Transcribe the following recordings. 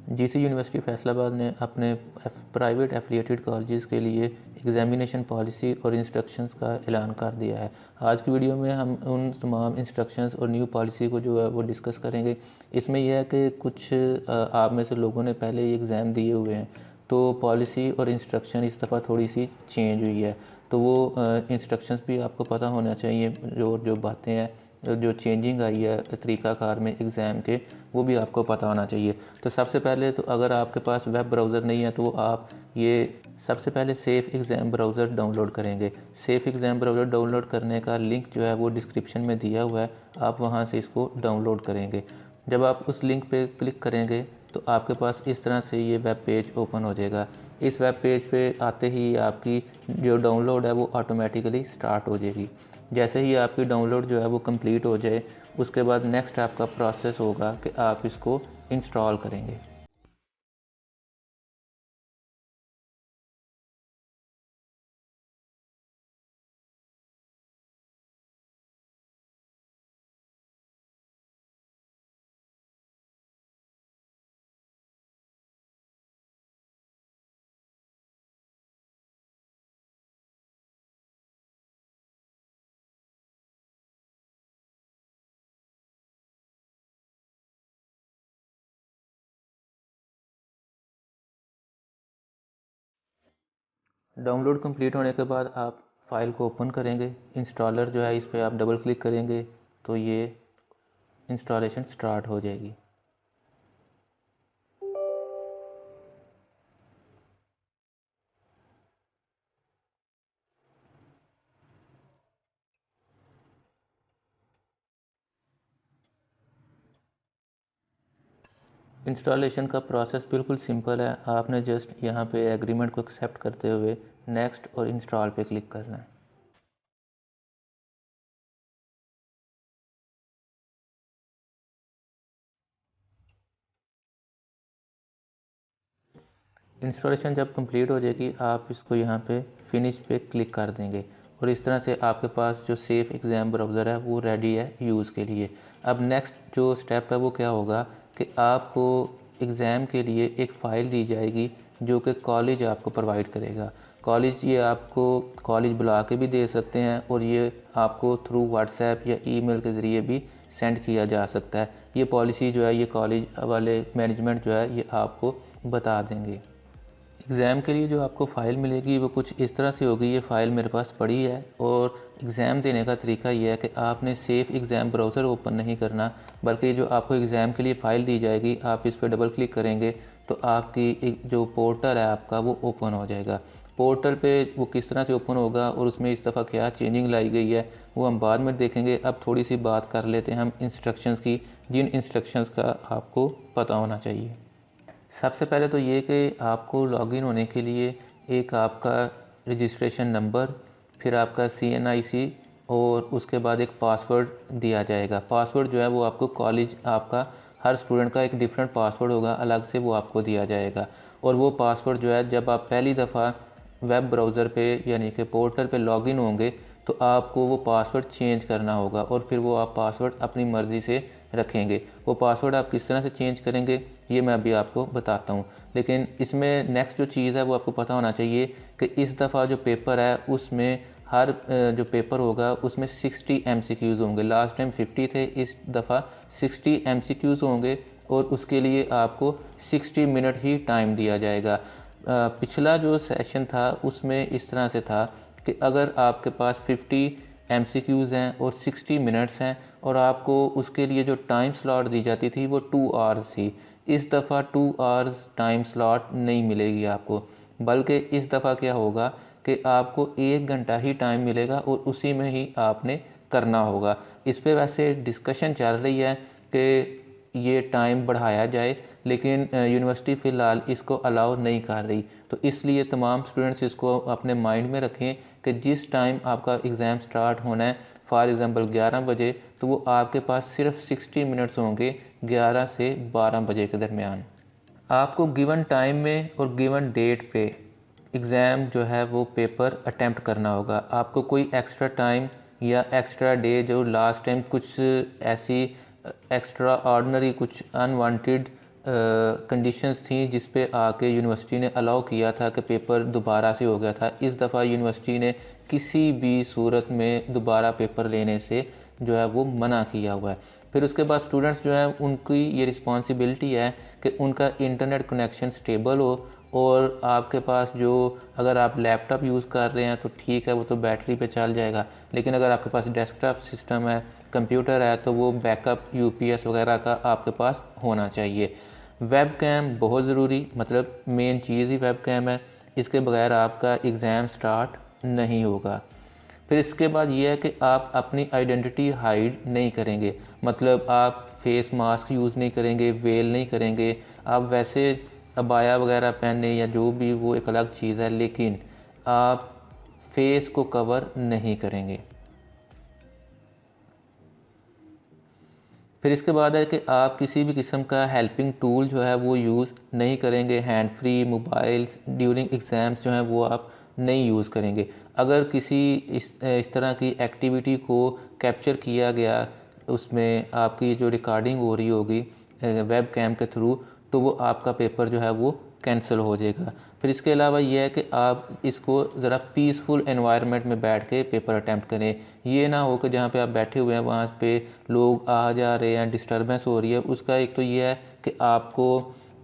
GC university Faisalabad ने अपने private affiliated colleges के लिए एग्जामिनेशन पॉलिसी और इंस्ट्रक्शंस का ऐलान कर दिया है। आज की वीडियो में हम उन तमाम इंस्ट्रक्शंस और न्यू पॉलिसी को जो है वो डिस्कस करेंगे। इसमें यह है कि कुछ आप में से लोगों ने पहले ही एग्ज़ाम दिए हुए हैं, तो पॉलिसी और इंस्ट्रक्शन इस दफ़ा थोड़ी सी चेंज हुई है, तो वो इंस्ट्रक्शंस भी आपको पता होना चाहिए। जो जो बातें हैं, जो चेंजिंग आई है तरीक़ाकार में एग्ज़ाम के, वो भी आपको पता होना चाहिए। तो सबसे पहले तो अगर आपके पास वेब ब्राउज़र नहीं है तो आप ये सबसे पहले सेफ़ एग्ज़ाम ब्राउज़र डाउनलोड करेंगे। सेफ़ एग्ज़ाम ब्राउज़र डाउनलोड करने का लिंक जो है वो डिस्क्रिप्शन में दिया हुआ है, आप वहाँ से इसको डाउनलोड करेंगे। जब आप उस लिंक पे क्लिक करेंगे तो आपके पास इस तरह से ये वेब पेज ओपन हो जाएगा। इस वेब पेज पे आते ही आपकी जो डाउनलोड है वो ऑटोमेटिकली स्टार्ट हो जाएगी। जैसे ही आपकी डाउनलोड जो है वो कंप्लीट हो जाए, उसके बाद नेक्स्ट आपका प्रोसेस होगा कि आप इसको इंस्टॉल करेंगे। डाउनलोड कंप्लीट होने के बाद आप फाइल को ओपन करेंगे। इंस्टॉलर जो है इस पर आप डबल क्लिक करेंगे तो ये इंस्टॉलेशन स्टार्ट हो जाएगी। इंस्टॉलेशन का प्रोसेस बिल्कुल सिंपल है। आपने जस्ट यहाँ पे एग्रीमेंट को एक्सेप्ट करते हुए नेक्स्ट और इंस्टॉल पे क्लिक करना है। इंस्टॉलेशन जब कंप्लीट हो जाएगी आप इसको यहाँ पे फिनिश पे क्लिक कर देंगे और इस तरह से आपके पास जो सेफ़ एग्ज़ाम ब्राउज़र है वो रेडी है यूज़ के लिए। अब नेक्स्ट जो स्टेप है वो क्या होगा कि आपको एग्ज़ाम के लिए एक फ़ाइल दी जाएगी जो कि कॉलेज आपको प्रोवाइड करेगा। कॉलेज ये आपको कॉलेज बुला के भी दे सकते हैं और ये आपको थ्रू व्हाट्सएप या ईमेल के ज़रिए भी सेंड किया जा सकता है। ये पॉलिसी जो है ये कॉलेज वाले मैनेजमेंट जो है ये आपको बता देंगे। एग्ज़ाम के लिए जो आपको फ़ाइल मिलेगी वो कुछ इस तरह से होगी। ये फ़ाइल मेरे पास पड़ी है और एग्ज़ाम देने का तरीका ये है कि आपने सेफ़ एग्ज़ाम ब्राउज़र ओपन नहीं करना, बल्कि जो आपको एग्ज़ाम के लिए फ़ाइल दी जाएगी आप इस पर डबल क्लिक करेंगे तो आपकी जो पोर्टल है आपका वो ओपन हो जाएगा। पोर्टल पे वो किस तरह से ओपन होगा और उसमें इस दफ़ा क्या चेंजिंग लाई गई है वो हम बाद में देखेंगे। अब थोड़ी सी बात कर लेते हैं हम इंस्ट्रक्शंस की, जिन इंस्ट्रक्शंस का आपको पता होना चाहिए। सबसे पहले तो ये कि आपको लॉगिन होने के लिए एक आपका रजिस्ट्रेशन नंबर, फिर आपका CNIC और उसके बाद एक पासवर्ड दिया जाएगा। पासवर्ड जो है वो आपको कॉलेज आपका हर स्टूडेंट का एक डिफरेंट पासवर्ड होगा, अलग से वो आपको दिया जाएगा। और वो पासवर्ड जो है जब आप पहली दफ़ा वेब ब्राउज़र पे यानी कि पोर्टल पे लॉगिन होंगे तो आपको वो पासवर्ड चेंज करना होगा और फिर वो आप पासवर्ड अपनी मर्ज़ी से रखेंगे। वो पासवर्ड आप किस तरह से चेंज करेंगे ये मैं अभी आपको बताता हूँ। लेकिन इसमें नेक्स्ट जो चीज़ है वो आपको पता होना चाहिए कि इस दफ़ा जो पेपर है उसमें हर जो पेपर होगा उसमें 60 MCQs होंगे। लास्ट टाइम 50 थे, इस दफ़ा 60 MCQs होंगे और उसके लिए आपको 60 मिनट ही टाइम दिया जाएगा। पिछला जो सेशन था उसमें इस तरह से था कि अगर आपके पास 50 MCQs हैं और 60 मिनट्स हैं और आपको उसके लिए जो टाइम स्लॉट दी जाती थी वो 2 आवर्स थी। इस दफ़ा 2 आवर्स टाइम स्लॉट नहीं मिलेगी आपको, बल्कि इस दफ़ा क्या होगा कि आपको 1 घंटा ही टाइम मिलेगा और उसी में ही आपने करना होगा। इस पे वैसे डिस्कशन चल रही है कि ये टाइम बढ़ाया जाए, लेकिन यूनिवर्सिटी फ़िलहाल इसको अलाउ नहीं कर रही। तो इसलिए तमाम स्टूडेंट्स इसको अपने माइंड में रखें कि जिस टाइम आपका एग्ज़ाम स्टार्ट होना है, फॉर एग्ज़ाम्पल 11 बजे, तो वो आपके पास सिर्फ 60 मिनट्स होंगे 11 से 12 बजे के दरमियान। आपको गिवन टाइम में और गिवन डेट पे एग्ज़ाम जो है वो पेपर अटेम्प्ट करना होगा। आपको कोई एक्स्ट्रा टाइम या एक्स्ट्रा डे जो लास्ट टाइम कुछ ऐसी एक्स्ट्रा ऑर्डिनरी कुछ अनवांटेड कंडीशंस थी जिस पे आके यूनिवर्सिटी ने अलाउ किया था कि पेपर दोबारा से हो गया था। इस दफ़ा यूनिवर्सिटी ने किसी भी सूरत में दोबारा पेपर लेने से जो है वो मना किया हुआ है। फिर उसके बाद स्टूडेंट्स जो है उनकी ये रिस्पॉन्सिबिलिटी है कि उनका इंटरनेट कनेक्शन स्टेबल हो, और आपके पास जो, अगर आप लैपटॉप यूज़ कर रहे हैं तो ठीक है, वो तो बैटरी पे चल जाएगा, लेकिन अगर आपके पास डेस्कटॉप सिस्टम है, कंप्यूटर है, तो वो बैकअप यूपीएस वगैरह का आपके पास होना चाहिए। वेब कैम बहुत ज़रूरी, मतलब मेन चीज़ ही वेब कैम है, इसके बगैर आपका एग्ज़ाम स्टार्ट नहीं होगा। फिर इसके बाद ये है कि आप अपनी आइडेंटिटी हाइड नहीं करेंगे, मतलब आप फेस मास्क यूज़ नहीं करेंगे, वेल नहीं करेंगे। आप वैसे अबाया वगैरह पहने या जो भी, वो एक अलग चीज़ है, लेकिन आप फेस को कवर नहीं करेंगे। फिर इसके बाद है कि आप किसी भी किस्म का हेल्पिंग टूल जो है वो यूज़ नहीं करेंगे। Hand free mobiles during exams जो हैं वो आप नहीं यूज़ करेंगे। अगर किसी इस तरह की एक्टिविटी को कैप्चर किया गया, उसमें आपकी जो रिकॉर्डिंग हो रही होगी वेब कैम के थ्रू, तो वो आपका पेपर जो है वो कैंसिल हो जाएगा। फिर इसके अलावा ये है कि आप इसको ज़रा पीसफुल एनवायरनमेंट में बैठ के पेपर अटैम्प्ट करें। ये ना हो कि जहाँ पे आप बैठे हुए हैं वहाँ पे लोग आ जा रहे हैं, डिस्टर्बेंस हो रही है। उसका एक तो ये है कि आपको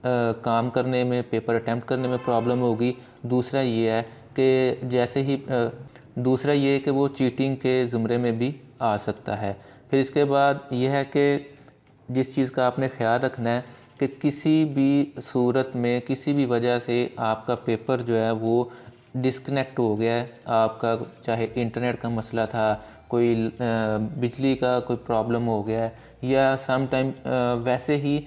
काम करने में, पेपर अटैम्प्ट करने में प्रॉब्लम होगी। दूसरा ये है कि दूसरा ये है कि वो चीटिंग के ज़ुमरे में भी आ सकता है। फिर इसके बाद यह है कि जिस चीज़ का आपने ख्याल रखना है कि किसी भी सूरत में, किसी भी वजह से आपका पेपर जो है वो डिस्कनेक्ट हो गया है, आपका चाहे इंटरनेट का मसला था, कोई बिजली का कोई प्रॉब्लम हो गया है, या सम टाइम वैसे ही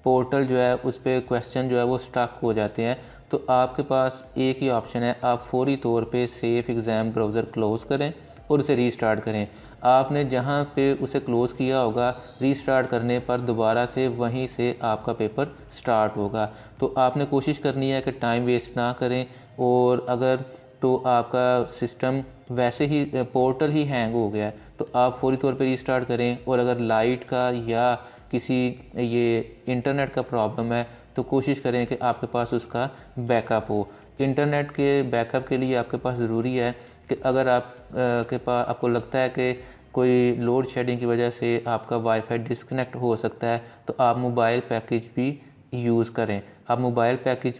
पोर्टल जो है उस पर क्वेश्चन जो है वो स्टक हो जाते हैं, तो आपके पास एक ही ऑप्शन है, आप फौरी तौर पे सेफ एग्ज़ाम ब्राउज़र क्लोज़ करें और उसे रीस्टार्ट करें। आपने जहाँ पे उसे क्लोज़ किया होगा, रीस्टार्ट करने पर दोबारा से वहीं से आपका पेपर स्टार्ट होगा। तो आपने कोशिश करनी है कि टाइम वेस्ट ना करें, और अगर तो आपका सिस्टम वैसे ही पोर्टल ही हैंग हो गया है तो आप फौरी तौर पे रीस्टार्ट करें। और अगर लाइट का या किसी ये इंटरनेट का प्रॉब्लम है तो कोशिश करें कि आपके पास उसका बैकअप हो। इंटरनेट के बैकअप के लिए आपके पास ज़रूरी है कि अगर आपको लगता है कि कोई लोड शेडिंग की वजह से आपका वाईफाई डिस्कनेक्ट हो सकता है, तो आप मोबाइल पैकेज भी यूज़ करें। आप मोबाइल पैकेज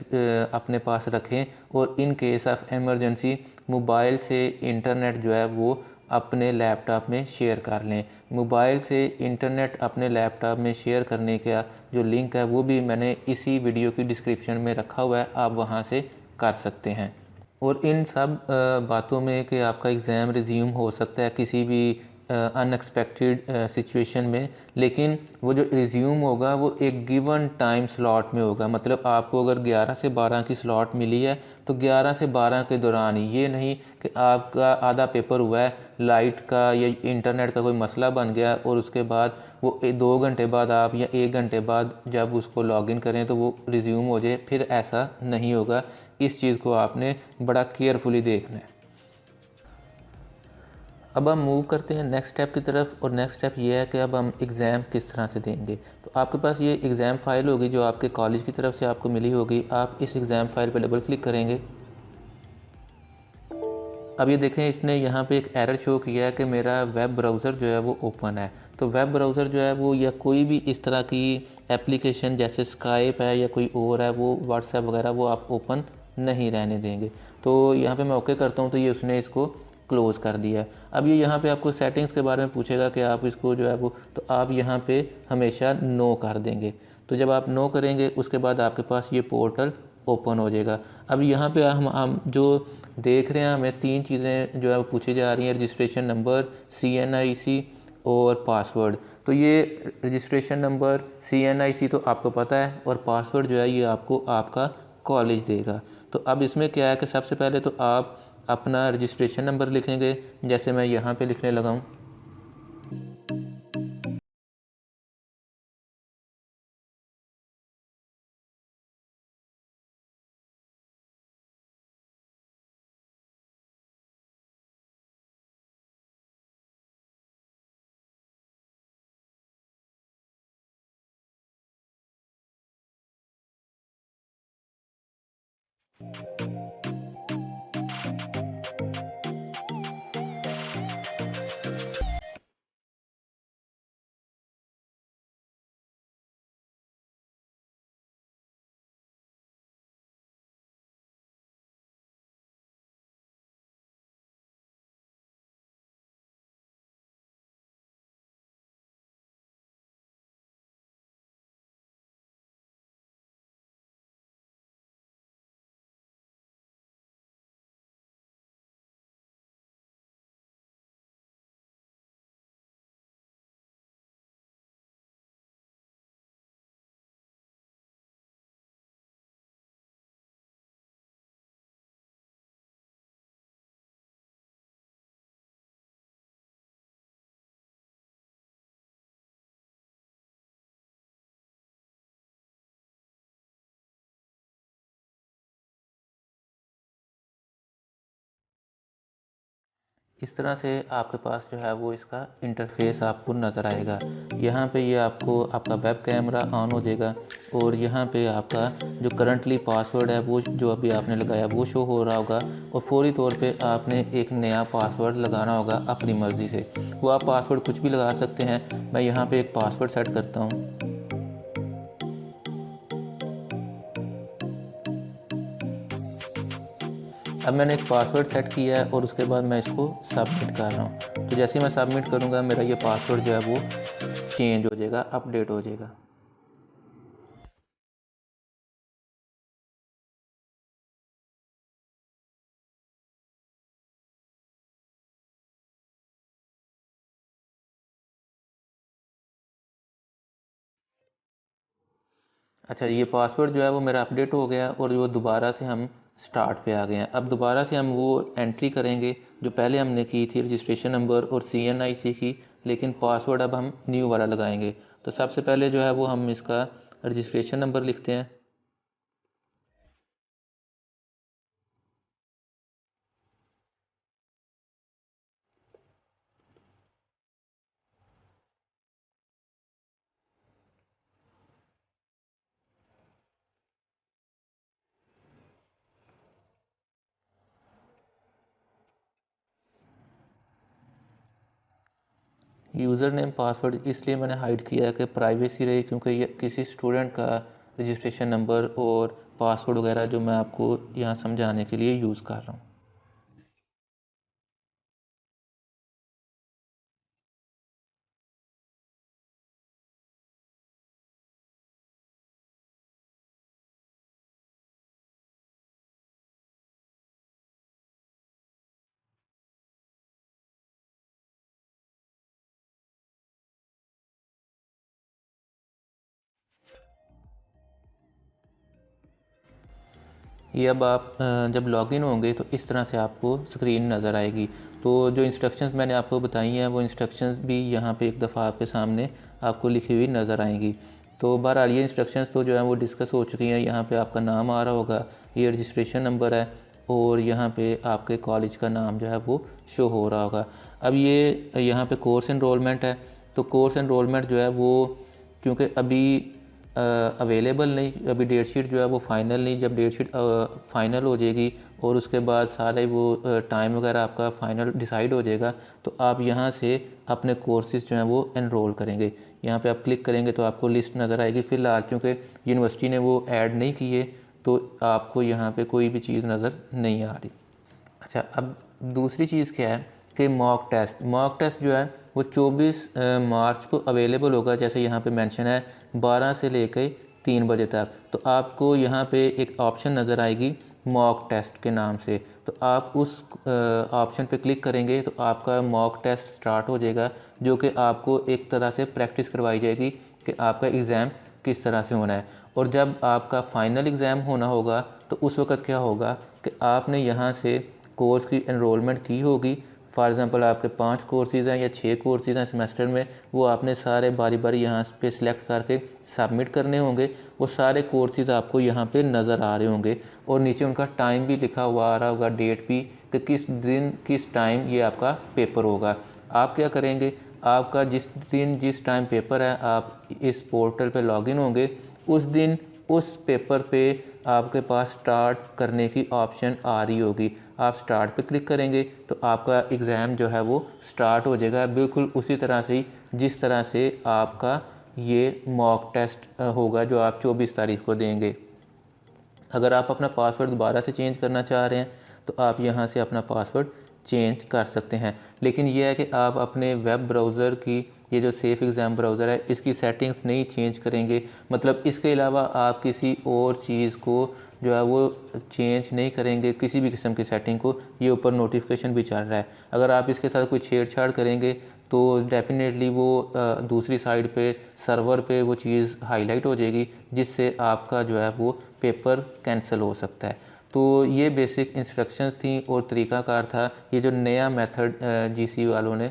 अपने पास रखें, और in case of emergency mobile से इंटरनेट जो है वो अपने लैपटॉप में शेयर कर लें। मोबाइल से इंटरनेट अपने लैपटॉप में शेयर करने का जो लिंक है वो भी मैंने इसी वीडियो की डिस्क्रिप्शन में रखा हुआ है, आप वहाँ से कर सकते हैं। और इन सब बातों में कि आपका एग्ज़ाम रिज्यूम हो सकता है किसी भी अनएक्सपेक्टेड सिचुएशन में, लेकिन वो जो रिज्यूम होगा वो एक गिवन टाइम स्लॉट में होगा। मतलब आपको अगर 11 से 12 की स्लॉट मिली है तो 11 से 12 के दौरान ही, ये नहीं कि आपका आधा पेपर हुआ है, लाइट का या इंटरनेट का कोई मसला बन गया और उसके बाद वो 2 घंटे बाद आप या 1 घंटे बाद जब उसको लॉगिन करें तो वो रिज्यूम हो जाए। फिर ऐसा नहीं होगा। इस चीज़ को आपने बड़ा केयरफुली देखना है। अब हम मूव करते हैं नेक्स्ट स्टेप की तरफ, और नेक्स्ट स्टेप ये है कि अब हम एग्ज़ाम किस तरह से देंगे। तो आपके पास ये एग्ज़ाम फ़ाइल होगी जो आपके कॉलेज की तरफ से आपको मिली होगी। आप इस एग्ज़ाम फ़ाइल पर डबल क्लिक करेंगे। अब ये देखें, इसने यहाँ पे एक एरर शो किया है कि मेरा वेब ब्राउज़र जो है वो ओपन है। तो वेब ब्राउज़र जो है वो, या कोई भी इस तरह की एप्लीकेशन जैसे स्काइप है या कोई और है, वो व्हाट्सएप वगैरह, वो आप ओपन नहीं रहने देंगे। तो यहाँ पे मैं ओके करता हूँ तो ये उसने इसको क्लोज़ कर दिया। अब ये यहाँ पे आपको सेटिंग्स के बारे में पूछेगा कि आप इसको जो है वो, तो आप यहाँ पे हमेशा नो कर देंगे। तो जब आप नो करेंगे उसके बाद आपके पास ये पोर्टल ओपन हो जाएगा। अब यहाँ पे हम जो देख रहे हैं, हमें 3 चीज़ें जो है वो पूछी जा रही हैं, रजिस्ट्रेशन नंबर, CNIC और पासवर्ड। तो ये रजिस्ट्रेशन नंबर, CNIC तो आपको पता है, और पासवर्ड जो है ये आपको आपका कॉलेज देगा। तो अब इसमें क्या है कि सबसे पहले तो आप अपना रजिस्ट्रेशन नंबर लिखेंगे, जैसे मैं यहाँ पे लिखने लगा हूँ। इस तरह से आपके पास जो है वो इसका इंटरफेस आपको नज़र आएगा। यहाँ पे ये आपको आपका वेब कैमरा ऑन हो जाएगा और यहाँ पे आपका जो करंटली पासवर्ड है वो जो अभी आपने लगाया वो शो हो रहा होगा और फौरी तौर पे आपने एक नया पासवर्ड लगाना होगा अपनी मर्ज़ी से। वो आप पासवर्ड कुछ भी लगा सकते हैं। मैं यहाँ पे एक पासवर्ड सेट करता हूँ। अब मैंने एक पासवर्ड सेट किया है और उसके बाद मैं इसको सबमिट कर रहा हूँ। तो जैसे ही मैं सबमिट करूँगा मेरा ये पासवर्ड जो है वो चेंज हो जाएगा, अपडेट हो जाएगा। अच्छा, ये पासवर्ड जो है वो मेरा अपडेट हो गया और वो दोबारा से हम स्टार्ट पे आ गए हैं। अब दोबारा से हम वो एंट्री करेंगे जो पहले हमने की थी, रजिस्ट्रेशन नंबर और CNIC की, लेकिन पासवर्ड अब हम न्यू वाला लगाएंगे। तो सबसे पहले जो है वो हम इसका रजिस्ट्रेशन नंबर लिखते हैं। यूज़र नेम पासवर्ड इसलिए मैंने हाइड किया है कि प्राइवेसी रहे, क्योंकि ये किसी स्टूडेंट का रजिस्ट्रेशन नंबर और पासवर्ड वगैरह जो मैं आपको यहाँ समझाने के लिए यूज़ कर रहा हूँ। ये अब आप जब लॉगिन होंगे तो इस तरह से आपको स्क्रीन नज़र आएगी। तो जो इंस्ट्रक्शंस मैंने आपको बताई हैं वो इंस्ट्रक्शंस भी यहाँ पे एक दफ़ा आपके सामने आपको लिखी हुई नज़र आएंगी। तो बहरहाल ये इंस्ट्रक्शंस तो जो है वो डिस्कस हो चुकी हैं। यहाँ पे आपका नाम आ रहा होगा, ये रजिस्ट्रेशन नंबर है और यहाँ पे आपके कॉलेज का नाम जो है वो शो हो रहा होगा। अब ये यहाँ पे कोर्स इनरोलमेंट है, तो कोर्स इनरोलमेंट जो है वो क्योंकि अभी अवेलेबल नहीं, अभी डेट शीट जो है वो फ़ाइनल नहीं। जब डेट शीट फ़ाइनल हो जाएगी और उसके बाद सारे वो टाइम वगैरह आपका फ़ाइनल डिसाइड हो जाएगा, तो आप यहाँ से अपने कोर्सेज़ जो हैं वो एनरोल करेंगे। यहाँ पे आप क्लिक करेंगे तो आपको लिस्ट नज़र आएगी। फ़िलहाल क्योंकि यूनिवर्सिटी ने वो ऐड नहीं किए तो आपको यहाँ पे कोई भी चीज़ नज़र नहीं आ रही। अच्छा, अब दूसरी चीज़ क्या है कि मॉक टेस्ट जो है वो 24 मार्च को अवेलेबल होगा। जैसे यहाँ पे मेंशन है 12 से लेकर 3 बजे तक। तो आपको यहाँ पे एक ऑप्शन नज़र आएगी मॉक टेस्ट के नाम से, तो आप उस ऑप्शन पे क्लिक करेंगे तो आपका मॉक टेस्ट स्टार्ट हो जाएगा, जो कि आपको एक तरह से प्रैक्टिस करवाई जाएगी कि आपका एग्ज़ाम किस तरह से होना है। और जब आपका फ़ाइनल एग्ज़ाम होना होगा तो उस वक़्त क्या होगा कि आपने यहाँ से कोर्स की एनरोलमेंट की होगी। फॉर एग्ज़ाम्पल आपके 5 कोर्सेज़ हैं या 6 कोर्सेज़ हैं सेमेस्टर में, वो आपने सारे बारी बारी यहाँ पे सिलेक्ट करके सबमिट करने होंगे। वो सारे कोर्सेज़ आपको यहाँ पे नज़र आ रहे होंगे और नीचे उनका टाइम भी लिखा हुआ आ रहा होगा, डेट भी, कि किस दिन किस टाइम ये आपका पेपर होगा। आप क्या करेंगे, आपका जिस दिन जिस टाइम पेपर है आप इस पोर्टल पे लॉगिन होंगे, उस दिन उस पेपर पे आपके पास स्टार्ट करने की ऑप्शन आ रही होगी। आप स्टार्ट पे क्लिक करेंगे तो आपका एग्ज़ाम जो है वो स्टार्ट हो जाएगा, बिल्कुल उसी तरह से ही जिस तरह से आपका ये मॉक टेस्ट होगा जो आप 24 तारीख को देंगे। अगर आप अपना पासवर्ड दोबारा से चेंज करना चाह रहे हैं तो आप यहाँ से अपना पासवर्ड चेंज कर सकते हैं। लेकिन यह है कि आप अपने वेब ब्राउज़र की, ये जो सेफ़ एग्ज़ाम ब्राउज़र है, इसकी सेटिंग्स नहीं चेंज करेंगे, मतलब इसके अलावा आप किसी और चीज़ को जो है वो चेंज नहीं करेंगे, किसी भी किस्म की सेटिंग को। ये ऊपर नोटिफिकेशन भी चल रहा है, अगर आप इसके साथ कोई छेड़छाड़ करेंगे तो डेफ़िनेटली वो दूसरी साइड पे सर्वर पे वो चीज़ हाईलाइट हो जाएगी, जिससे आपका जो है वो पेपर कैंसिल हो सकता है। तो ये बेसिक इंस्ट्रक्शंस थी और तरीक़ाकार था, ये जो नया मेथड जीसी वालों ने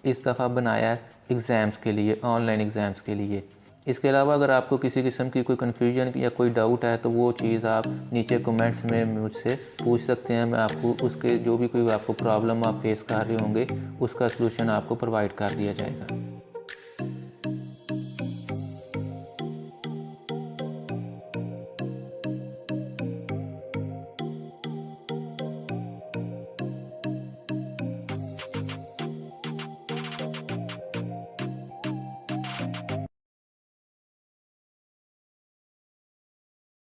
इस दफ़ा बनाया है एग्ज़ाम्स के लिए, ऑनलाइन एग्ज़ाम्स के लिए। इसके अलावा अगर आपको किसी किस्म की कोई कन्फ्यूजन या कोई डाउट है तो वो चीज़ आप नीचे कमेंट्स में मुझसे पूछ सकते हैं। मैं आपको उसके जो भी कोई आपको प्रॉब्लम आप फेस कर रहे होंगे उसका सलूशन आपको प्रोवाइड कर दिया जाएगा।